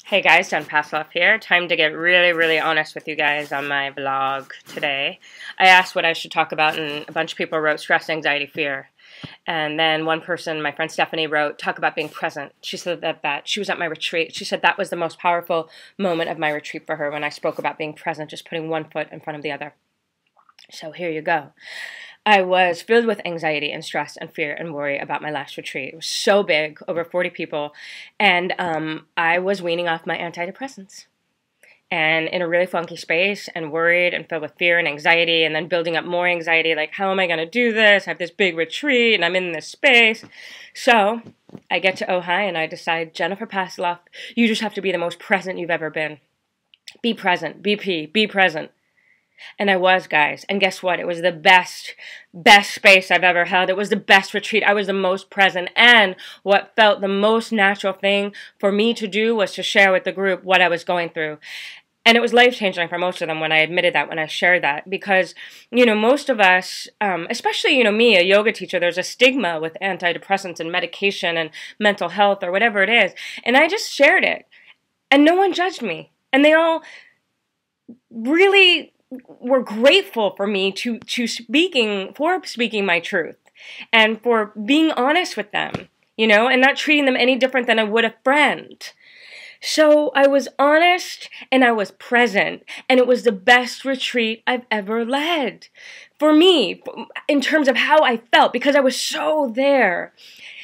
Hey guys, Pastiloff here. Time to get really honest with you guys on my vlog today. I asked what I should talk about and a bunch of people wrote stress, anxiety, fear. And then one person, my friend Stephanie, wrote, talk about being present. She said that she was at my retreat. She said that was the most powerful moment of my retreat for her when I spoke about being present, just putting one foot in front of the other. So here you go. I was filled with anxiety and stress and fear and worry about my last retreat. It was so big, over 40 people, and I was weaning off my antidepressants. And in a really funky space and worried and filled with fear and anxiety and then building up more anxiety, like, how am I going to do this? I have this big retreat and I'm in this space. So I get to Ojai and I decide, Jennifer Pastiloff, you just have to be the most present you've ever been. Be present, BP, be present. And I was, guys. And guess what? It was the best space I've ever held. It was the best retreat. I was the most present. And what felt the most natural thing for me to do was to share with the group what I was going through. And it was life-changing for most of them when I admitted that, when I shared that. Because, most of us, especially, me, a yoga teacher, there's a stigma with antidepressants and medication and mental health or whatever it is. And I just shared it. And no one judged me. And they all really were grateful for me for speaking my truth and for being honest with them, and not treating them any different than I would a friend. So I was honest and I was present, and it was the best retreat I've ever led for me in terms of how I felt, because I was so there.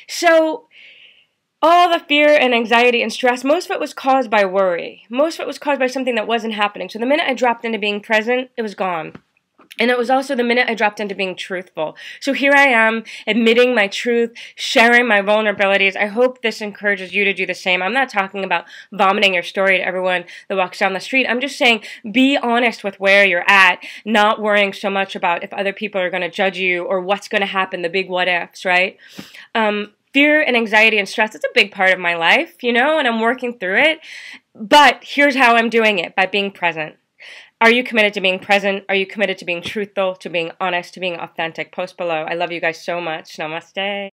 So all the fear and anxiety and stress, most of it was caused by worry. Most of it was caused by something that wasn't happening. So the minute I dropped into being present, it was gone. And it was also the minute I dropped into being truthful. So here I am, admitting my truth, sharing my vulnerabilities. I hope this encourages you to do the same. I'm not talking about vomiting your story to everyone that walks down the street. I'm just saying, be honest with where you're at, not worrying so much about if other people are going to judge you or what's going to happen, the big what ifs, right? Fear and anxiety and stress, it's a big part of my life, and I'm working through it. But here's how I'm doing it, by being present. Are you committed to being present? Are you committed to being truthful, to being honest, to being authentic? Post below. I love you guys so much. Namaste.